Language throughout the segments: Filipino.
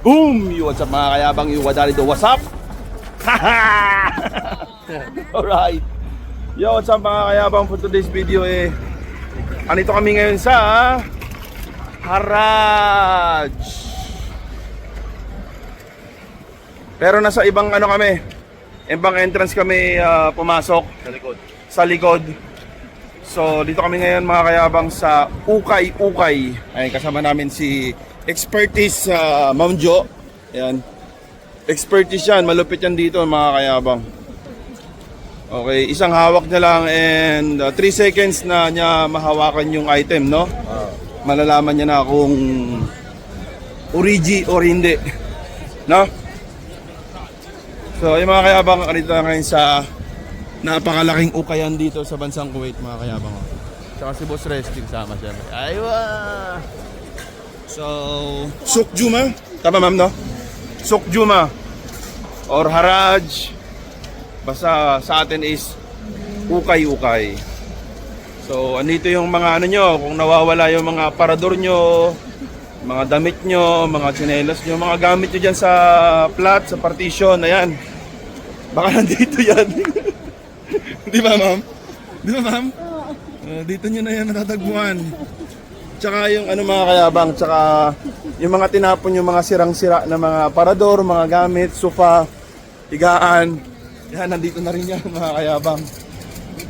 Boom! What's up mga kayabang, Iwadari do, what's up? Alright. Yo, what's up mga kayabang, for today's video andito kami ngayon sa Haraj. Pero nasa ibang ibang entrance kami pumasok sa likod. So dito kami ngayon mga kayabang sa Ukay-Ukay. Ay kasama namin si Expertise Ma'am Jo. Ayan. Expertise yan, malupit yan dito mga kayabang. Okay, isang hawak niya lang and 3 seconds na niya mahawakan yung item, no? Malalaman niya na kung origi or hindi, no? So, yung mga kayabang, dito na ngayon sa napakalaking ukayan dito sa bansang Kuwait, mga kayabang. Tsaka si Boss Resting sama siya. Aywa! So, Sukjuma, tama ma'am, no? Sukjuma or Haraj. Basta sa atin is Ukay-Ukay. So, andito yung mga nyo, kung nawawala yung mga parador nyo, mga damit nyo, mga tsinelas nyo, mga gamit nyo dyan sa flat, sa partition, ayan. Baka nandito yan. Di ba, ma'am? Di ba, ma'am? Dito nyo na yan natatagpuan. Tsaka yung mga kayabang, tsaka yung mga tinapon yung mga sirang-sira na mga parador, mga gamit, sofa, higaan. Yan, nandito na rin yan mga kayabang.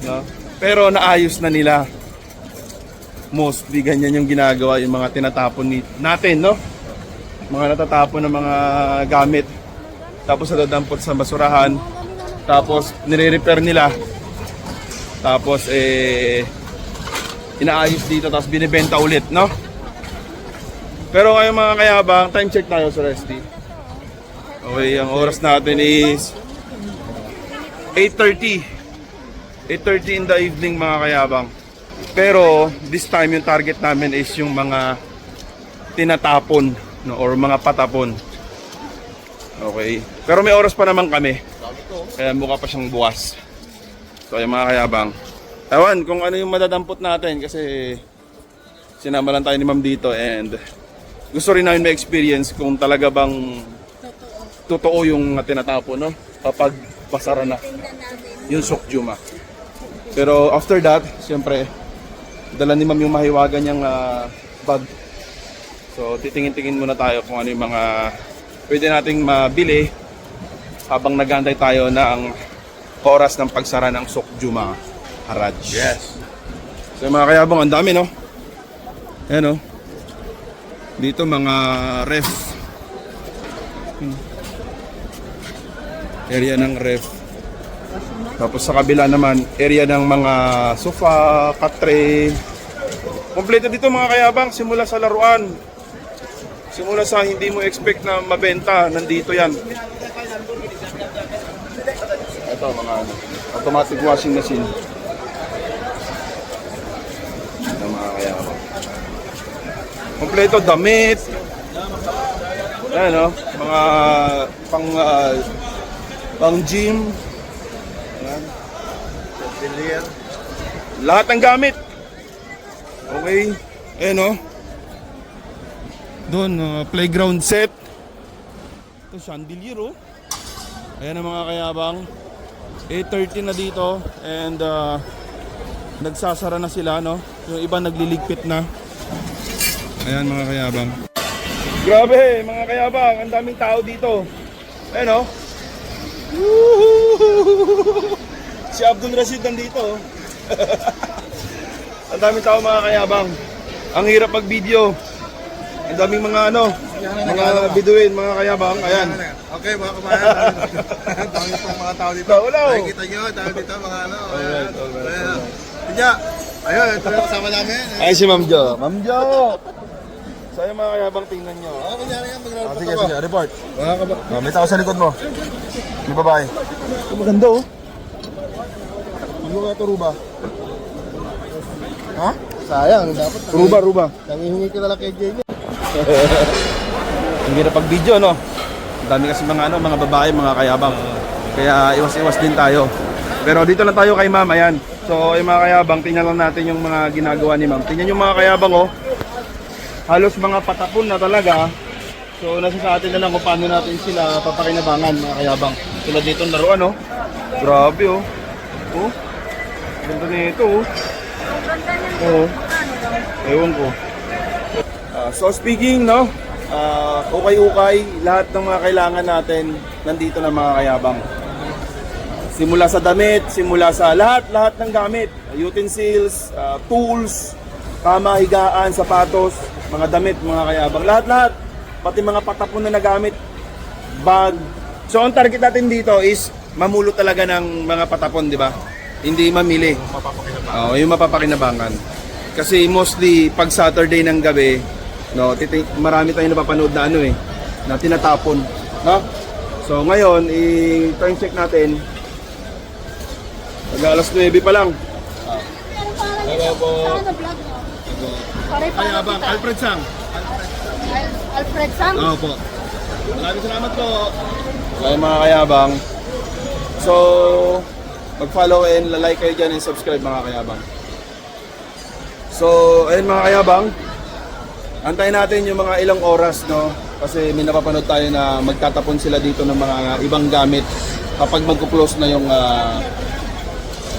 No? Pero naayos na nila. Mostly ganyan yung ginagawa, yung mga tinatapon natin, no? Mga natatapon ng mga gamit. Tapos nadadampot sa basurahan. Tapos nire-repair nila. Tapos inaayos dito, tapos binibenta ulit, no? Pero ngayon mga kayabang, time check tayo sa Resty. Okay, ang oras natin is 8:30 in the evening mga kayabang. Pero this time yung target namin is yung mga tinatapon, no, or mga patapon. Okay. Pero may oras pa naman kami. Kaya mukha pa siyang bukas. So yung mga kayabang, ewan kung ano yung madadampot natin kasi sinama lang tayo ni ma'am dito and gusto rin namin ma-experience kung talaga bang totoo yung tinatapon, no? Kapag pasara na yung Sukjuma. Pero after that, siyempre dala ni ma'am yung mahiwagan niyang bag. So titingin-tingin muna tayo kung ano yung mga pwede nating mabili habang nag-aantay tayo ng oras ng pagsara ng Sukjuma Haraj. Yes. So mga kayabang, ang dami, no? Ayan, no? Dito mga ref. Area ng ref. Tapos sa kabila naman, area ng mga sofa, katre. Kompleto dito mga kayabang, simula sa laruan. Simula sa hindi mo expect na mabenta, nandito yan. Ito mga automatic washing machine. Ito mga kayabang. Kompleto damit. Ayan, no? Mga pang gym. Ayan. Lahat ng gamit. Okay. Ayan, no? Doon, playground set. Ito, chandelier, oh. Ayan ang mga kayabang. 8:30 na dito. And nagsasara na sila, no? Yung iba nagliligpit na. Ayan mga kayabang. Grabe, mga kayabang. Ang daming tao dito. Ayan, oh. Si Abdul Rashid nandito. Ang daming tao mga kayabang. Ang hirap mag-video. Ang daming mga mga biduin, mga kayabang. Ayan. Okay mga kabayan. Ang dami pong mga tao dito. Nakikita nyo, dami dito mga Alright. Tinya, ayun, ito yung kasama namin. Ay si Ma'am Jo. Ma'am Jo! So yung mga kayabang, tingnan nyo. Kunyari yan, mag-report Sige, ako. sige, report. Mga kabayan. May tao sa likod mo. May babae. Maganda, oh. Hindi mo nga ito ruba. Ha? Sayang, dapat. Ruba. Nangihingi ka na lang kay Jay. Hindi na pag-video, no? Ang dami kasi mga babae, mga kayabang. Kaya iwas-iwas din tayo. Pero dito lang tayo kay ma'am, ayan. So, yung mga kayabang, tingnan lang natin yung mga ginagawa ni ma'am. Tingnan yung mga kayabang, oh. Halos mga patapon na talaga. So nasa sa atin na lang kung paano natin sila papakinabangan mga kayabang. Tulad dito laruan oh. Grabe oh. Oh. Ganda nito oh. Oh. Ewan ko. So speaking no, ukay-ukay, lahat ng mga kailangan natin nandito na mga kayabang. Simula sa damit, simula sa lahat ng gamit, utensils, tools, kama, higaan, sapatos, mga damit, mga kayabang, lahat, pati mga patapon na nagamit, bag. So ang target natin dito is mamulo talaga ng mga patapon, di ba? Hindi mamili. Yung mapapakinabangan. Kasi mostly pag Saturday ng gabi, no, marami tayong napapanood na na tinatapon, no? So ngayon, i-time check natin. Mag-alas 9 pa lang. Hello po. Kayabang, Alfred Sang. Alfred Sam? Oo po. Maraming salamat po. Okay mga kayabang. So, mag-follow and like kayo dyan and subscribe mga kayabang. So, ayun mga kayabang. Antayin natin yung mga ilang oras, no? Kasi may napapanood tayo na magtatapon sila dito ng mga ibang gamit kapag magkuklose na yung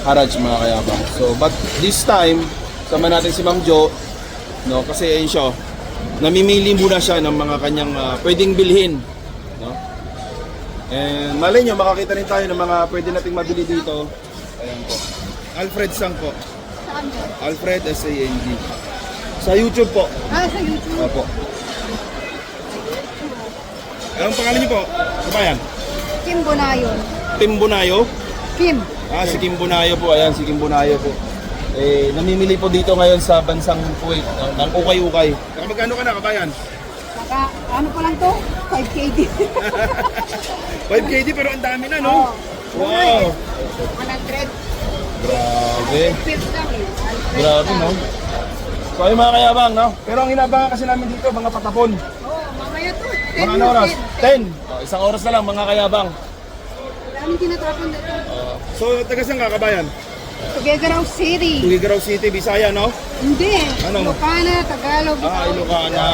garage mga kayabang. So, but this time, sama natin si Ma'am Jo, no? Kasi ayun siya, namimili muna siya ng mga kanyang pwedeng bilhin, no? And malay nyo, makakita rin tayo ng mga pwede nating mabili dito. Ayan po. Alfred Sang po. Saan yun? Alfred S-A-N-G. Sa YouTube po. Sa YouTube. Opo. Anong pangalan niyo po? Kabayan? Kim Bonayon. Tim Bunayo? Kim. Si Kim Bunayo po. Ayan, si Kim Bunayo po. Namimili po dito ngayon sa bansang Kuwait, ng ukay-ukay. Magkano ka na, kabayan? Ano pa lang to? 5KD. 5KD pero ang dami na, no? Wow! 100. Grabe. Pills lang eh. Grabe, no? So ayun mga kayabang, no? Pero ang inabangan kasi namin dito, mga patapon. Mamaya to. Mga ano oras? 10. Isang oras na lang, mga kayabang. Daming tinatapon dito. So, taga saan ka, kabayan? Tuguegarao City. Tuguegarao City, Bisaya, no? Hindi. Ano? Ilocana, Tagalog. Ilocana.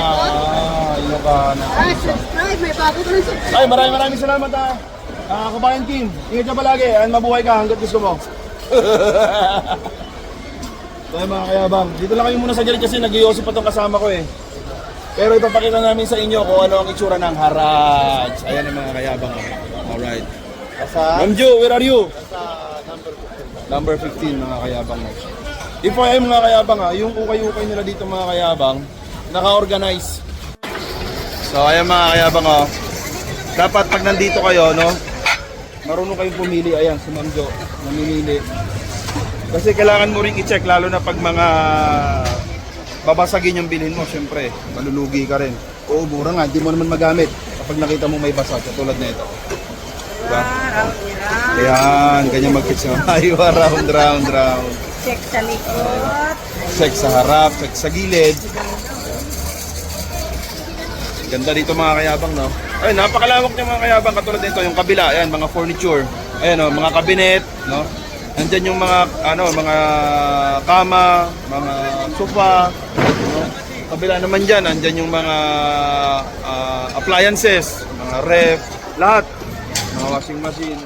Ilocana. Subscribe. May bago ko ng subscribe. Ay, maraming salamat kabayan Kim. Ingat ka palagi. Mabuhay ka hanggat gusto mo. So mga kayabang, dito lang kayo muna sa gilid kasi nag-iosip pa itong kasama ko eh. Pero ipapakita namin sa inyo kung ano ang itsura ng garage. Ayan ang mga kayabang. Alright. Ma'am Jo, where are you? Number 15 mga kayabang. If I am mga kayabang yung ukay-ukay nila dito mga kayabang, naka-organize. So ayan mga kayabang dapat pag nandito kayo, no, marunong kayong pumili. Ayan, si Ma'am Jo, namimili. Kasi kailangan mo rin i-check, lalo na pag mga babasagin yung bilhin mo, syempre, malulugi ka rin. Oo, mura nga, hindi mo naman magamit kapag nakita mo may basag, katulad na ito. Diba? Ayan, ganyan mag-fix nga. Aywa, round. Check sa likod. Check sa harap, check sa gilid. Ganda dito mga kayabang, no? Ay, napakalawak niya mga kayabang, katulad nito, yung kabila, ayan, mga furniture. Ayan, mga cabinet, no? Nandiyan yung mga mga kama, mga sofa, no? Kabila naman diyan, nandiyan yung mga appliances, mga ref, lahat, mga washing machine.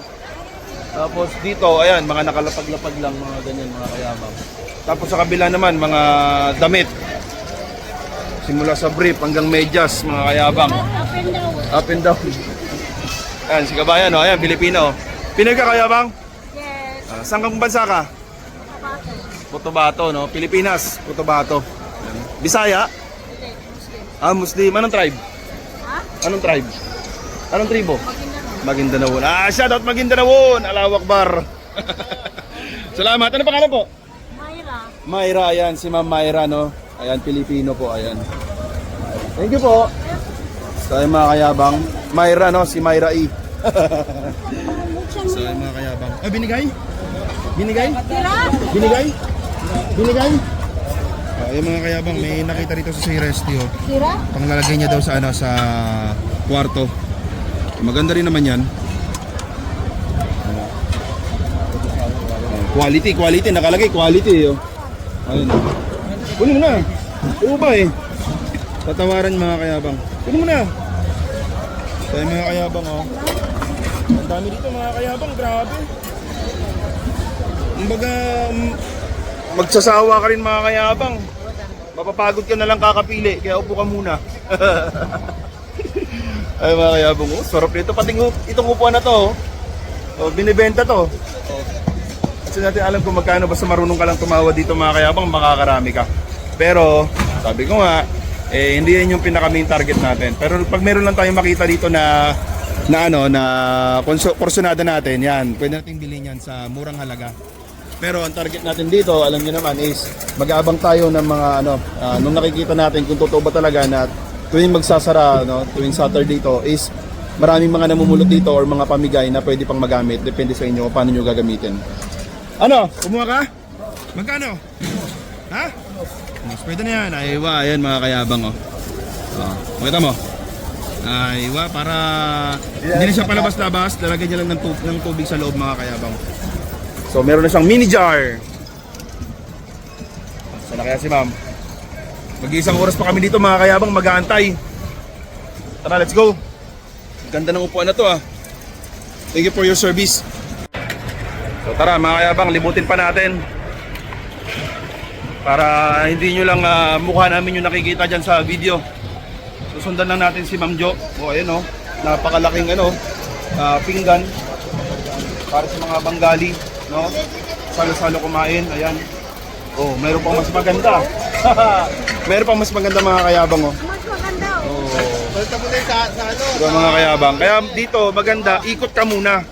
Tapos dito, ayan, mga nakalapag-lapag lang, mga ganyan, mga kayabang. Tapos sa kabila naman, mga damit. Simula sa brief hanggang medyas, mga kayabang. Up and down. Ayan, si kabayan, ayan, Pilipino. Pinoy ka, kayabang? Saan kang bansa ka? Cotabato, no? Pilipinas, Cotabato. Bisaya? Muslim. Anong tribe? Anong tribe? Anong tribo? Maguindanao. Shoutout Maguindanao. Allahu Akbar. Salamat. Ano pangalan po? Mayra, ayan. Si Ma'am Mayra, no? Ayan, Pilipino po, ayan. Thank you po. So, ayan mga kayabang. Mayra, no? Si Mayra E. So, ayan mga kayabang. Binigay? Binigay? Binigay? Binigay? Yung mga kayabang, may nakita rito sa Resty, oh. Sira? Panglalagay niya daw sa sa kwarto. Maganda rin naman 'yan. Quality, nakalagay quality, oh. Ayun. Kunin mo na. Oo ba eh? Tatawaran mga kayabang. Kunin mo na. So yung mga kayabang oh. Ang dami dito mga kayabang, grabe. Kumbaga, magsasawa ka rin mga kayabang. Mapapagod ka na lang kakapili, kaya upo ka muna. Ay mga kayabang, oh, sarap nito. Pati itong upuan na to, oh, binibenta to. Oh. Kasi natin alam kung magkano, basta marunong ka lang tumawa dito mga kayabang, makakarami ka. Pero, sabi ko nga, hindi yan yung pinaka main target natin. Pero pag meron lang tayong makita dito na porsyonada natin, yan, pwede nating bilhin yan sa murang halaga. Pero ang target natin dito, alam niyo naman, is mag-aabang tayo ng mga nung nakikita natin kung totoo ba talaga na tuwing magsasara, tuwing Saturday dito, is maraming mga namumulot dito or mga pamigay na pwede pang magamit. Depende sa inyo kung paano nyo gagamitin. Ano? Kumuha ka? Magkano? Ha? Mas pwede na yan. Aywa, ayan mga kayabang oh. Makita mo? Aywa, para hindi na siya palabas-labas, lalagyan niya lang ng tubig sa loob mga kayabang. So meron na siyang mini jar. Saan na kaya si ma'am? Mag-iisang oras pa kami dito mga kayabang, mag-aantay. Tara, let's go. Ganda ng upuan na to ah. Thank you for your service. So tara mga kayabang, libutin pa natin. Para hindi nyo lang mukha namin yung nakikita dyan sa video. Susundan lang natin si Ma'am Jo. O ayun o, napakalaking pinggan. Para sa mga Bengali, no? Salo-salo kumain, ayan. Oh, mayroon pang mas maganda. Mayroon pang mas maganda mga kayabang oh. Mas maganda. Oh. Basta mo na sa Diba mga kayabang? Kaya dito maganda, ikot ka muna.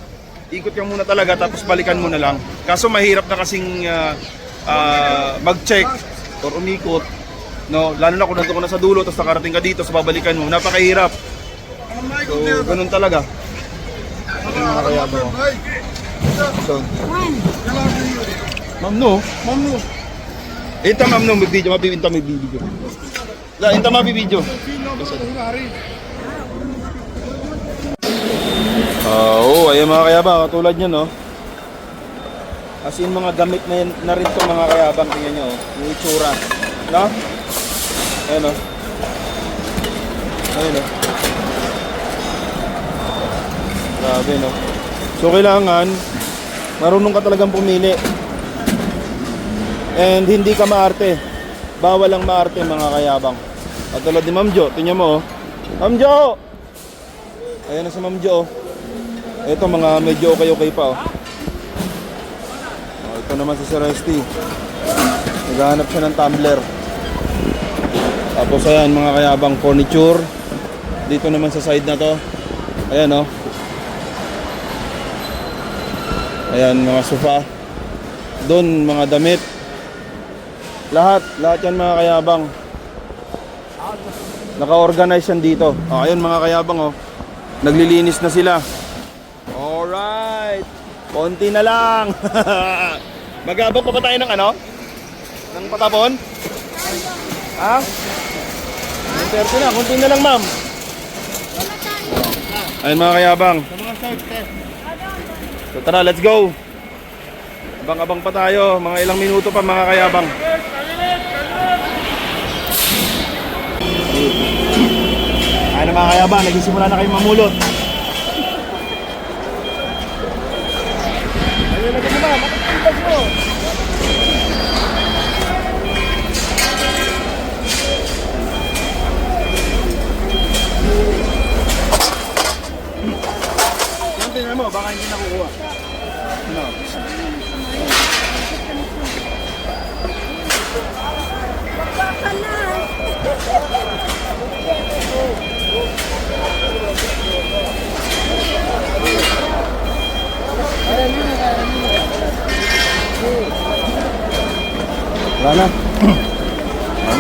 Ikot ka muna talaga tapos balikan mo na lang. Kaso mahirap na kasing mag-check or umikot, no? Lalo na kung nandun ka na sa dulo tapos nakarating ka dito, so babalikan mo, napakahirap. So, ganun talaga. Ayun mga kayabang. So, Ma'am no? Ito ma'am no, may video, mabibinta may video. Ito mabibidyo. Oo, ayun mga kayabang, katulad nyo no. As in mga gamit na rin to mga kayabang, tingnan nyo, yung itsura, no? Ayun o. Ayun o. Grabe no. So kailangan, marunong ka talagang pumili. And hindi ka maarte. Bawal ang maarte mga kayabang. At tulad ni Ma'am Jo, tingnan mo oh. Ma'am Jo! Ayan na si Ma'am Jo oh. Ito mga medyo okay pa oh. Ito naman si Sir Resty. Naghahanap siya ng tumbler. Tapos ayan mga kayabang, furniture. Dito naman sa side na to. Ayan oh. Ayan mga sofa. Doon mga damit. Lahat yan mga kayabang. Naka-organize yan dito. Ayun mga kayabang oh. Naglilinis na sila. Alright. Konti na lang. Mag-abang pa ba tayo ng ng patapon? Ha? 30 na, konti na lang ma'am. Ayun mga kayabang. So tara, let's go. Abang-abang pa tayo, mga ilang minuto pa mga kayabang. Ayun mga kayabang, nagsisimula na kayong mamulot. Ayun na ganyan ba, matapos mo. Tingnan mo, baka hindi nakukuha. No. Wala na.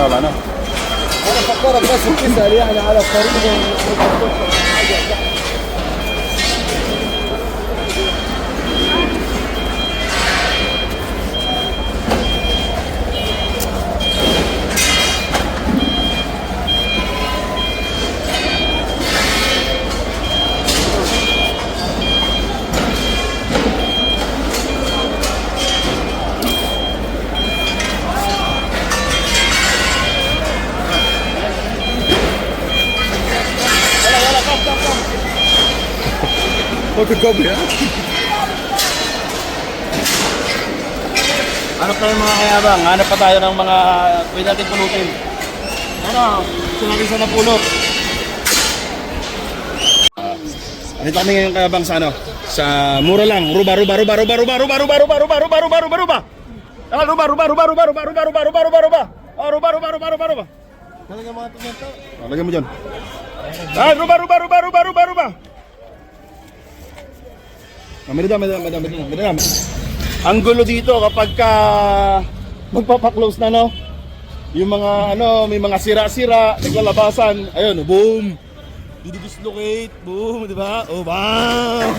Wala na. أنا فكرك بس بتسأل يعني على الطريق Photocopy yan. Hanap tayo mga kayabang, hanap pa tayo ng mga pwede natin pulutin. Ano, gusto natin sa napulot. Nandito kami ngayon kayabang sa ano? Sa mura lang, ruba. Ruba. Talaga mga tingnan to. Lagyan mo dyan. Ruba. Madam. Ang gulo dito kapag ka magpapaklose na, no? Yung mga ano, may mga sira-sira, naglalabasan. Ayun, boom! Didislocate, boom, di ba? Oh, bam!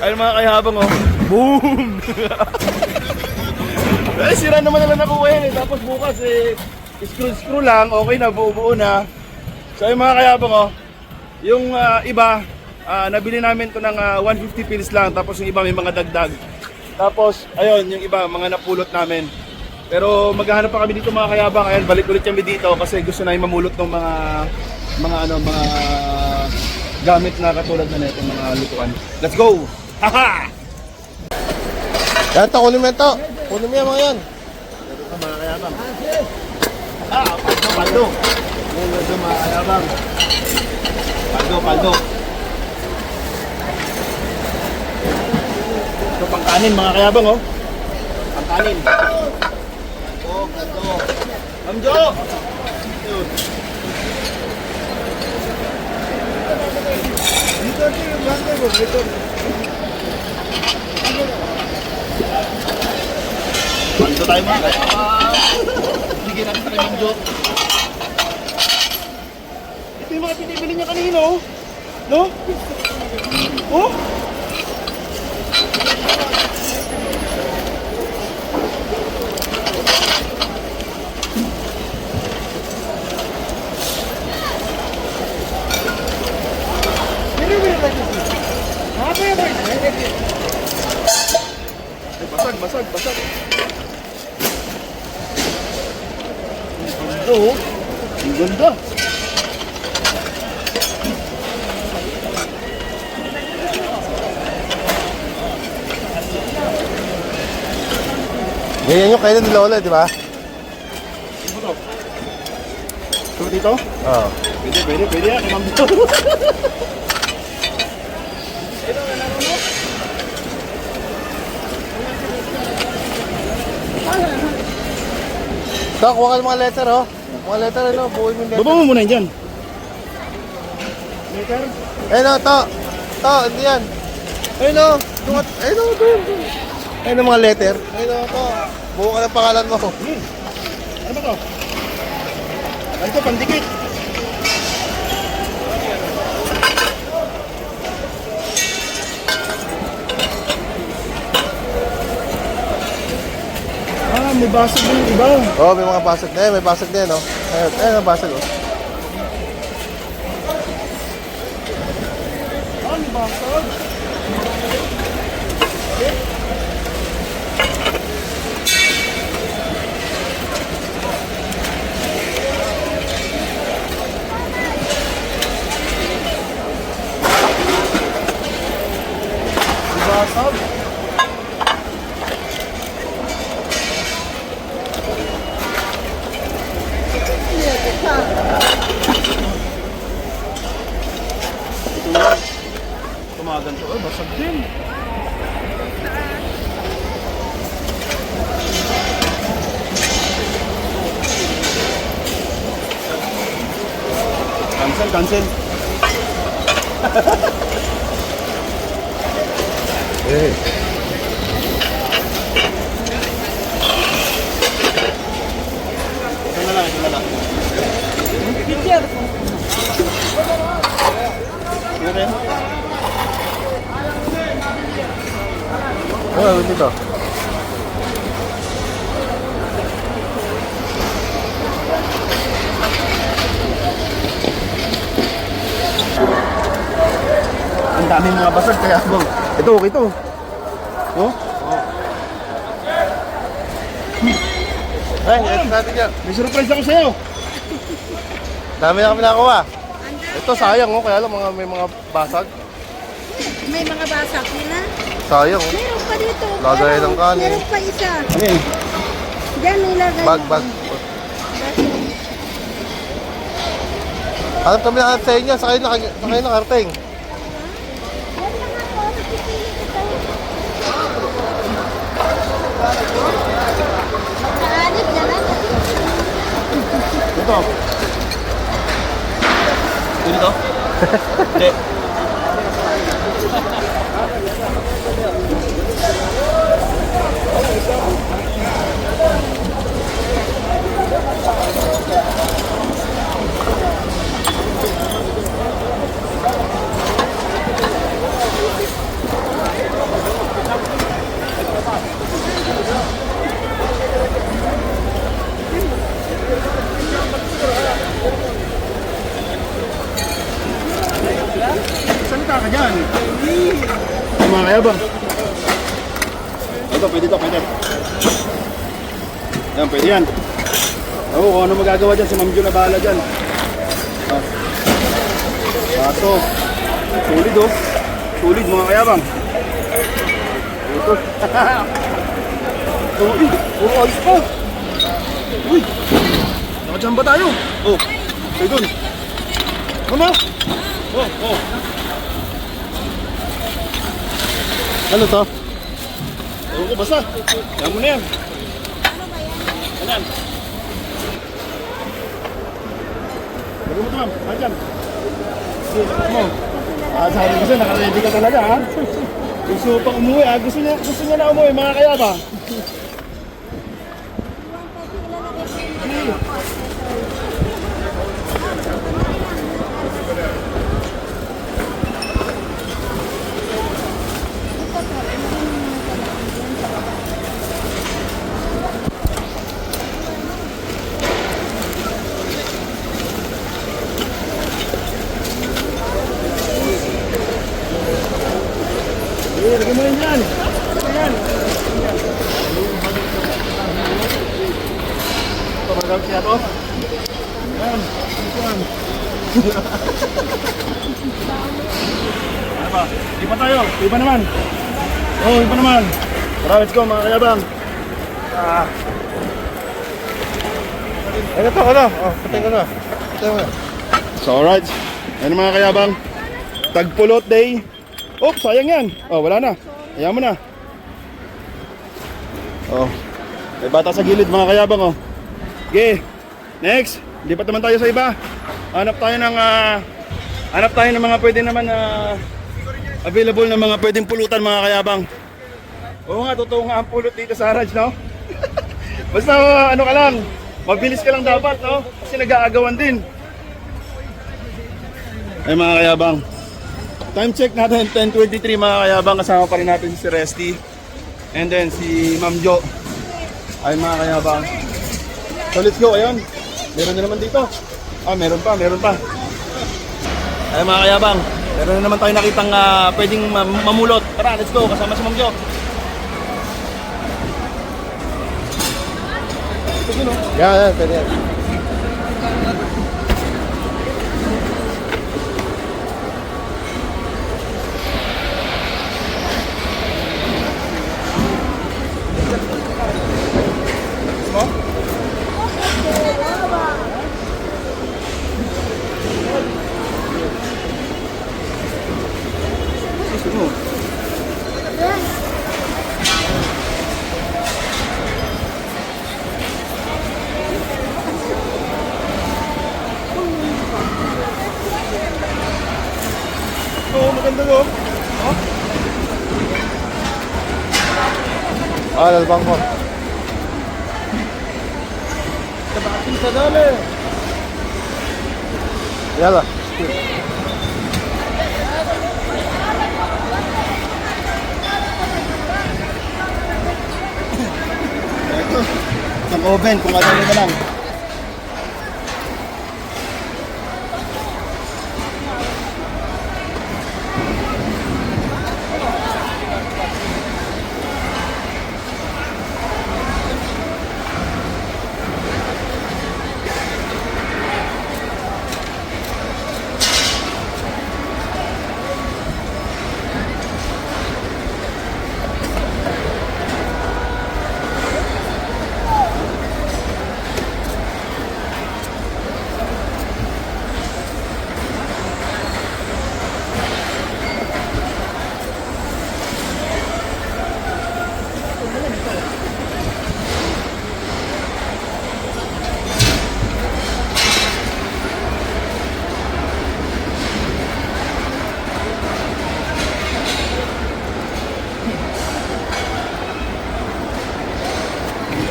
Ayun mga kayhabang, oh. Boom! Eh, sira naman nila nakuha yan, eh. Tapos bukas, eh, screw lang, okay na, buo-buo na. So ayun mga kayhabang, oh. Yung iba, nabili namin to ng 150 pills lang, tapos yung iba may mga dagdag. Tapos, ayun, yung iba, mga napulot namin. Pero maghahanap pa kami dito mga kayabang. Ayan, balik ulit kami dito kasi gusto na mamulot ng mga gamit na katulad na nito, mga lutuan. Let's go! Haha! Yan to, kunin mo yan to. Kunin mo yan mga yan. Ito mga kayabang. Paldo. Ito mga kayabang. Paldo. Ito pangkanin mga kayabang, oh. Pangkanin. Paldo. Amjo! Yun. Paldo tayo mga kayabang. Bigyan natin sa kay Amjo. Ito yung mga pinibili niya kanino, no? Oh? Basag. Oh, ang ganda. Ganyan yung kailan ni Lola, di ba? Ito dito? Oo. Pwede yan. Ma'am dito. So, kuha ka ng mga letter, oh. Mga letter, ano, buuin mo yung letter. Baba mo muna yan dyan. Ayun, oh, to. To, hindi yan. Ayun, oh. Ayun, oh, doon. Ayun ang mga letter. Ayun, oh, to. Buo ka ng pangalan mo. Ano ba to? Ano to? Pandikit. May basag din yung iba. Oo, may mga basag na yan. May basag na yan, oh. Ayun ang basag, oh. May basag. Basag. Tumagan to, basag din. Cancel. Eh. Ito na lang. Picture. Ito rin. Oo, dito. Ang daming mga basag kaya bang. Ito. Oh? Ay, ito natin yan. May surprise ako sa'yo. Dami na kami nakakuha. Ito sayang, oh. Kaya lang may mga basag. May mga basak nila. Sayang. Oh. Meron pa dito. Lagay ng kanin. Meron pa isa. Ano yun? Diyan nilagay. Bag. Hanap kami na sa inyo. Sakay na karting. Yan lang ako. Napipili ito. Magkaanit na lang. Ito. Dito? Hindi. Salita ka dyan. Ay, mga kayabang. Ito, pwede to, pwede. Yan, pwede yan. Oo, kung ano magagawa dyan, si Ma'am Jo na bahala dyan. Ah. Baso. Solid oh. Solid mga kayabang. Ito. Uy, ayos pa. Uy, nakachamba tayo. Oh, kayo dun. Mama. Oh. Ano to? Ewan ko basta. Yan mo na yan. Ayan. Lagyan mo ito ma'am. Ayan. Sige, mo. Sabi ko siya, nakaready ka talaga ha. Gusto pang umuwi ha. Gusto niya na umuwi mga kayaba. Lagyan mo rin dyan. Ayan. Ito, magagawin siya to. Ayan. Ayan. Ano ba? Iba tayo. Iba naman. Oh, iba naman. Tara, let's go mga kayabang. Ano to? Ano? Oh, patay ko na. Patay mo na. So, alright. Ayan mga kayabang. Tagpulot day. Oh, sayang yan. Oh, wala na. Ayaw mo na. Oh. May bata sa gilid mga kayabang oh. Okay. Next. Lipat naman tayo sa iba. Hanap tayo ng mga pwede naman available na mga pwedeng pulutan mga kayabang. Oo nga, totoo nga ang pulot dito sa Raj, no? Basta ano ka lang, mabilis ka lang dapat, no? Kasi nag-aagawan din. Ay mga kayabang. Time check natin, 10:23 mga kayabang. Kasama pa rin natin si Resty. And then si Ma'am Jo. Ay mga kayabang. So let's go, ayun. Meron na naman dito. Meron pa. Ay mga kayabang. Meron na naman tayo nakitang pwedeng mamulot. Tara, let's go. Kasama si Ma'am Jo. Yan, pwede yan. Oo, maganda yun. Lalabang ko. Tabatin sa dali. Yala. Ito, ng oven, kung ano na lang.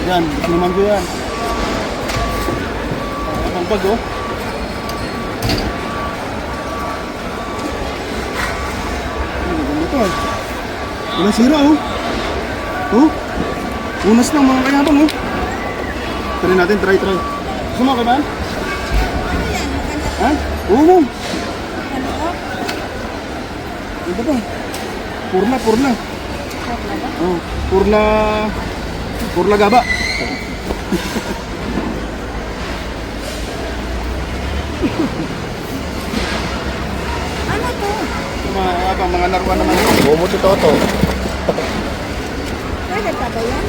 Yan, sinuman ko yan. Ang bag oh. Ito ah. Wala sira oh. Oh. Unas lang mga kayabang oh. Try natin, try. Gusto mo kayo ba? Ha? Oo mo. Ito ba? Purna. Oh, purna gaba. Ano to? Mga laruan naman yun. Bumot si Toto. Pwede pa ba yan?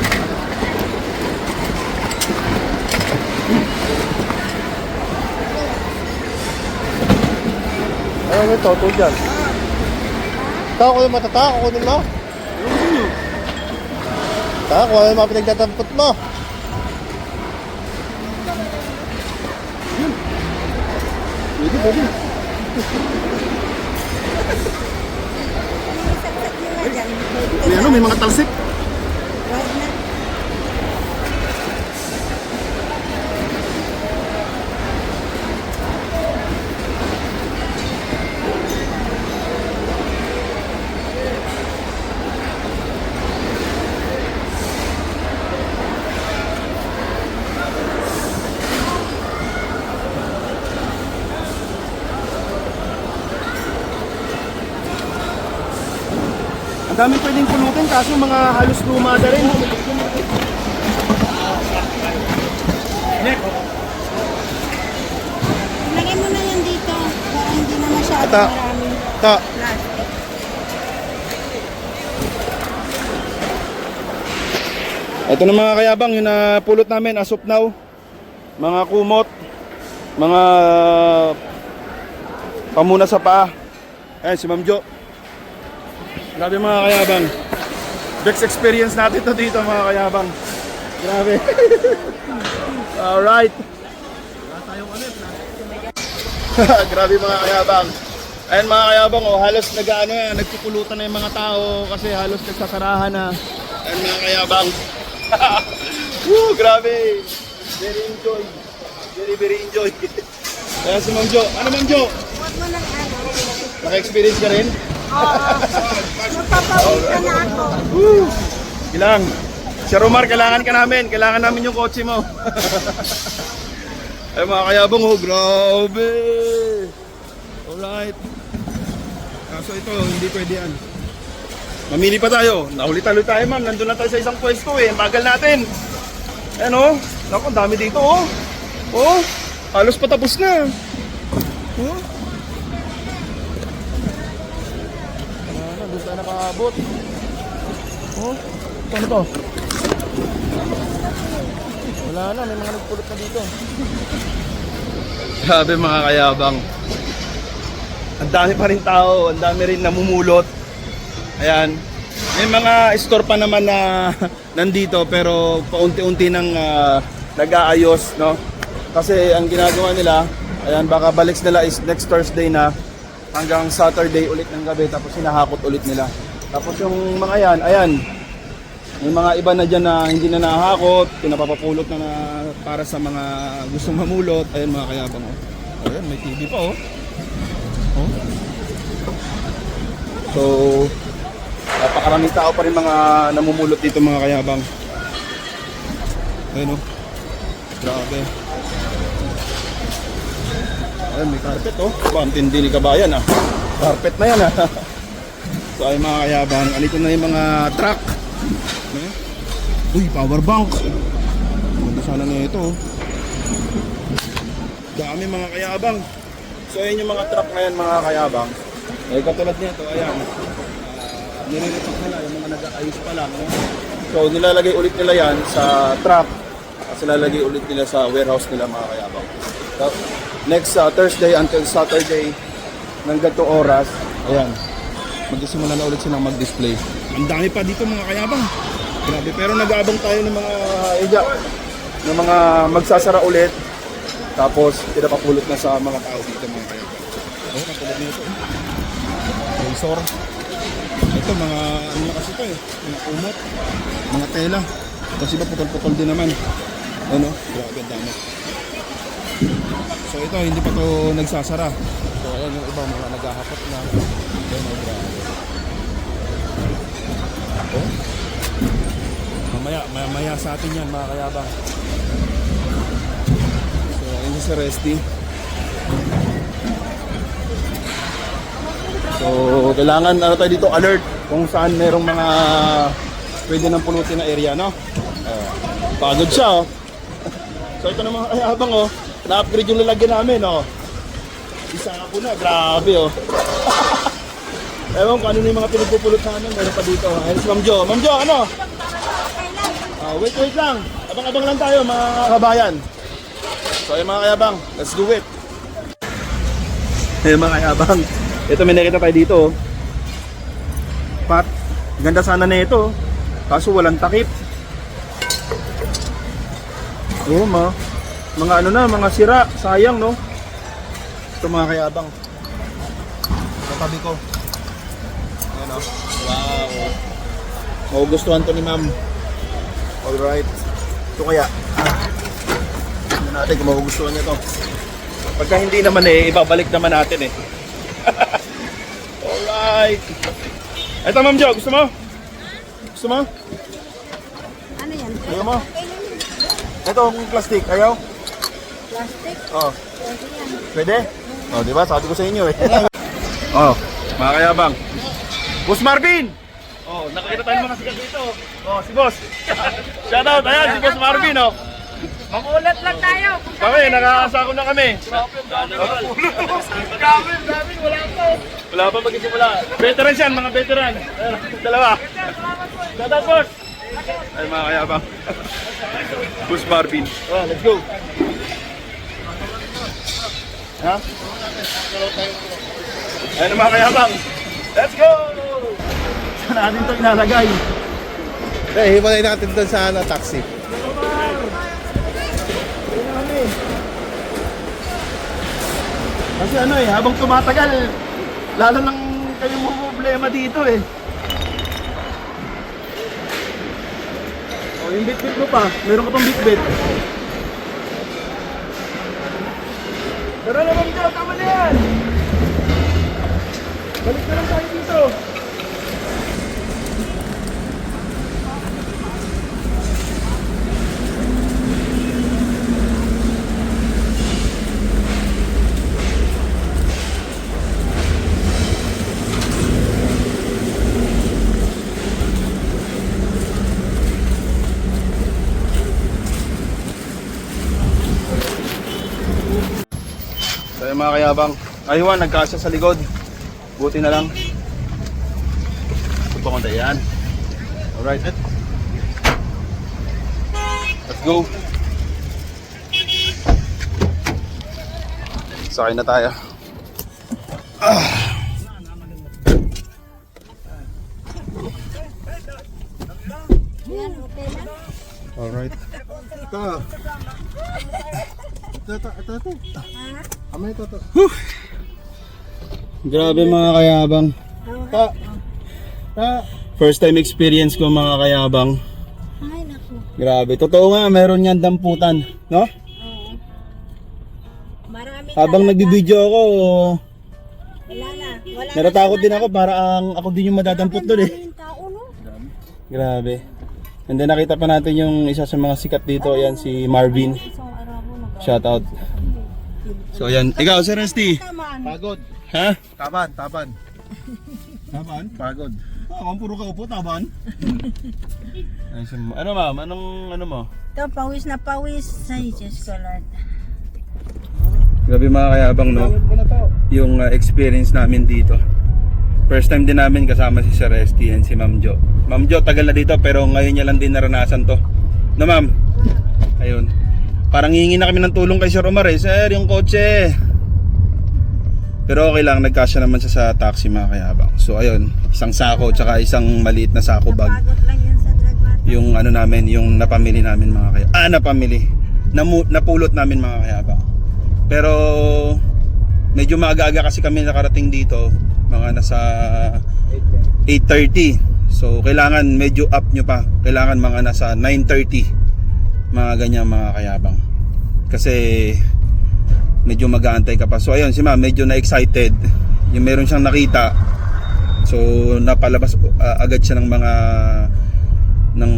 Ano may Toto dyan? Tako ko yung matatako, kunin mo. Tako, ano yung mga pinagdadampot mo? Pwede. Saksak nyo nga dyan. May mga talsik. Wag na. Ang daming pwedeng pulutin kaso mga halos lumada rin. Lagay mo na yan dito. Para hindi na masyado Ata. maraming Ta. plastic. Ito na mga kayabang, yung napulot namin as of now. Mga kumot, mga pamuna sa paa. Ayan si Ma'am Jo. Grabe mga kayabang. Best experience natin to dito mga kayabang. Grabe. Alright. Grabe mga kayabang. Ayan mga kayabang, oh, halos nagpupulutan na yung mga tao kasi halos nagsasarahan na. Ayan mga kayabang. Woo, grabe. Very enjoy. Very enjoy. Ayan si Ma'am Jo. Ano Ma'am Jo? Huwag mo nang ano. Naka-experience ka rin? Oo. Magpapawid ka na ako. Woo! Kailangan. Sir Omar, kailangan ka namin. Kailangan namin yung kotse mo. Ay mga kayabang, oh, grabe. Alright. Kaso ito, hindi pwede yan. Mamili pa tayo. Nahuli-talo tayo ma'am. Nandun na tayo sa isang pwesto eh. Ang bagal natin. Ayan oh. Naku, ang dami dito oh. Oh, halos patapos na. Oh. Wala na, doon tayo nakaabot. Oh, ano to? Wala na, may mga nagpulot na dito. Grabe mga kayabang. Ang dami pa rin tao, ang dami rin namumulot. Ayan. May mga store pa naman na nandito pero paunti-unti nang nag-aayos, no? Kasi ang ginagawa nila, ayan, baka balik nila is next Thursday na hanggang Saturday ulit ng gabi tapos hinahakot ulit nila. Tapos yung mga yan, ayan, may mga iba na dyan na hindi na nahakot, pinapapapulot na para sa mga gustong mamulot. Ayan mga kayabang, oh. Ayan, may TV pa, oh. Oh. So, napakaraming tao pa rin mga namumulot dito mga kayabang. Ayun o. Grabe. Ayun, may carpet o. Ang tindi ni kabayan ah. Carpet na yan ah. So ay mga kayabang, alito na yung mga truck. Uy, power bank. Ganda sana na ito oh. Dami mga kayabang. So ayun yung mga truck ngayon mga kayabang. Eh katulad nito, ayan. Nire-repack nila yung mga nag-aayos pa lang. No? So nilalagay ulit nila yan sa truck. At nilalagay ulit nila sa warehouse nila mga kayabang. So, next Thursday until Saturday ng ganitong oras, ayan, magsisimula na ulit silang mag-display. Ang dami pa dito mga kayabang. Grabe, pero nag-aabang tayo ng mga ng mga magsasara ulit. Tapos pinapapulot na sa mga tao dito mga kayabang. Oh, katulad nito. Razor. Ito mga ano na kasi ito eh, mga kumot, mga tela. Kasi ba putol-putol din naman. Ano? Grabe ang dami. So ito, hindi pa to nagsasara. So ayan yung iba mga naghahakot na. Ayan, oh, grabe. Oh. Mamaya sa atin yan mga kayabang. So ayun si Resty. So kailangan ano tayo dito alert kung saan merong mga pwede nang pulutin na area, no? Pagod siya, oh. So ito na mga kayabang, oh. Na-upgrade yung lalagyan namin, oh. Isa ako na, grabe, oh. Ewan ko ano na yung mga pinagpupulot namin. Meron pa dito. Ayun si Ma'am Jo. Ma'am Jo, ano? Wait lang. Abang-abang lang tayo mga kabayan. So ayun mga kayabang, let's do it. Ayun mga kayabang. Ito may nakita tayo dito, oh. Pat, ganda sana na ito, oh. Kaso walang takip. Oo, mga ano na, mga sira. Sayang, no? Ito mga kayabang. Katabi ko. Ayan, oh. Wow. Magugustuhan to ni ma'am. Alright. Ito kaya. Tignan natin kung magugustuhan niya to. Pagka hindi naman eh, ibabalik naman natin eh. Alright. Ito Ma'am Jo, gusto mo? Gusto mo? Ano yan? Ayaw mo? Kailan yun? Ito ang plastic, ayaw? Plastic? Oh. Pwede yan. Pwede? Oh, di ba? Sabi ko sa inyo eh. Oh, mga kayabang. Boss Marvin! Oh, nakakita tayo ng mga sikat dito. Oh, si Boss. Shoutout, ayan si Boss Marvin, oh. Mamulat lang tayo. Kami, nakakasako na kami. Dami, wala po. Wala pa magsisimula. Veterans yan, mga veteran. Ayan, dalawa. Shoutout, Boss! Ay, mga kayabang. Boss Marvin. Oh, let's go. Ha? Ayan mga kayabang. Let's go! Saan natin ito inalagay? Eh, hiwalay natin doon sa ano, taxi. Kasi ano eh, habang tumatagal, lalo nang kayong mga problema dito eh. Oh, yung bit-bit mo pa, meron ka pang bit-bit. Tara na Ma'am Jo, tama na yan! Balik na lang tayo dito. So yung mga kayabang, aywan, nagkasya sa likod. Buti na lang. Ito pa kung yan. Alright. Let's go. Sakay na tayo. Yan, okay na? Alright. Ito. Ito. Amay ito. Grabe mga kayabang. First time experience ko mga kayabang. Ay, naku. Grabe. Totoo nga, meron niyang damputan. No? Oo. Marami Habang talaga. nagbibideo ako, Wala na. Wala natatakot din ako para ako din yung madadampot doon eh. yung tao, no? Grabe. And then nakita pa natin yung isa sa mga sikat dito, ayan si Marvin. Isang araw mo nag- Shoutout. So ayan, ikaw Sir Rusty. Taman. Pagod. Ha? Taban. Taban? Pagod. Puro ka upo, taban. Ano ma'am? Anong ano mo? Ito, pawis na pawis. Ay, Diyos ko, Lord. Grabe mga kayabang no, yung experience namin dito. First time din namin kasama si Sir Rusty and si Ma'am Jo. Ma'am Jo, tagal na dito pero ngayon niya lang din naranasan to. No ma'am? Ayun. Parang hihingi na kami ng tulong kay Sir Omar eh. Sir, yung kotse. Pero okay lang, nagkasya naman siya sa taxi mga kayabang. So ayun, isang sako tsaka isang maliit na sako bag. Napagod lang yun sa drug natin. Yung ano namin, yung napamili namin mga kayabang. Napamili. Napulot namin mga kayabang. Pero medyo maaga-aga kasi kami nakarating dito, mga nasa 8:30. So kailangan medyo up nyo pa. Kailangan mga nasa 9:30, mga ganyan mga kayabang. Kasi medyo mag-aantay ka pa. So ayun, si ma'am medyo na-excited. Yung meron siyang nakita. So napalabas agad siya ng mga ng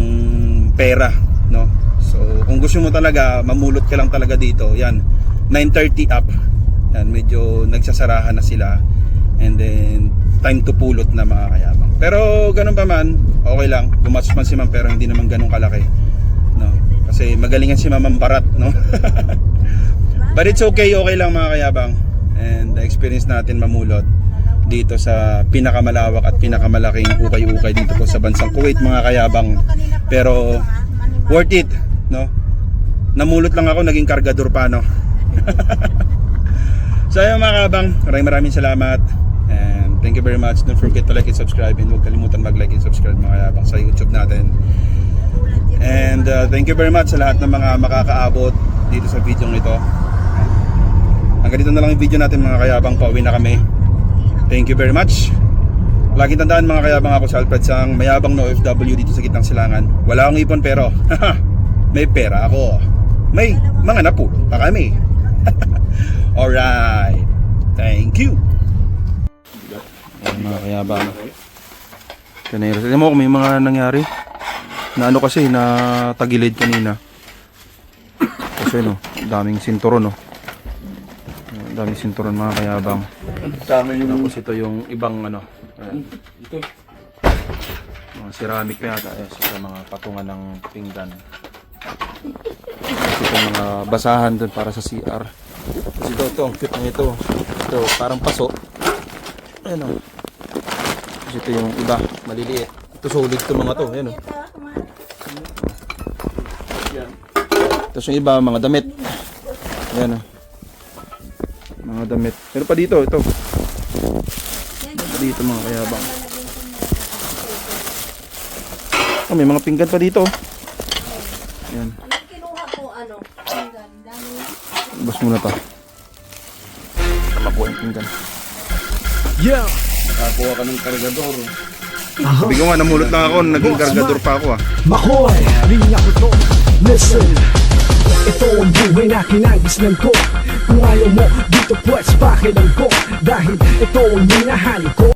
pera, no? So kung gusto mo talaga mamulot ka lang talaga dito, yan 9:30 up. Yan, medyo nagsasarahan na sila. And then time to pulot na mga kayabang. Pero ganun pa man, okay lang. Gumatos man si ma'am pero hindi naman ganun kalaki, no? Kasi magalingan si ma'am ang barat, no? But it's okay, okay lang mga kayabang. And the experience natin mamulot dito sa pinakamalawak at pinakamalaking ukay-ukay dito po sa bansang Kuwait mga kayabang. Pero worth it, no? Namulot lang ako, naging kargador pa, no? So ayun mga kayabang, maraming salamat. And thank you very much. Don't forget to like and subscribe. And huwag kalimutan mag-like and subscribe mga kayabang sa YouTube natin. And thank you very much sa lahat ng mga makakaabot dito sa video ito. Hanggang dito na lang yung video natin mga kayabang. Pauwi na kami. Thank you very much. Laging tandaan mga kayabang, ako sa Alfred Sang, mayabang na OFW dito sa gitnang silangan. Wala akong ipon pero may pera ako. May mga napulot pa kami. Alright. Thank you. Ayan, mga kayabang. Kanina. Alam mo kung may mga nangyari na ano kasi na tagilid kanina. Kasi no, daming sinturon no. Daming sinturon mga kayabang. Tapos ito yung ibang ano. Ayan. Mga ceramic na yata. Ayan, sa mga patungan ng pinggan. Ito mga basahan dun para sa CR. Kasi ito, ang cute na ito. Ito, parang paso. Ayan o. Kasi ito yung iba, maliliit. Ito solid ito mga to. Ayan o. Tapos yung iba, mga damit. Ayan o. Mga damit. Pero pa dito, ito. Pa dito mga kayabang. Oh, may mga pinggan pa dito. Ayan. Kinuha ko ano, pinggan, dami. Bas muna to. Makuha yung pinggan. Yeah! Nakakuha ka ng kargador. Sabi ko nga, namulot lang ako, naging kargador pa ako ah. Makoy, linya ko to. Listen, ito ang buhay na kinagisnan ko. Kung ayaw mo, dito pwes pakilang ko. Dahil ito ang minahal ko.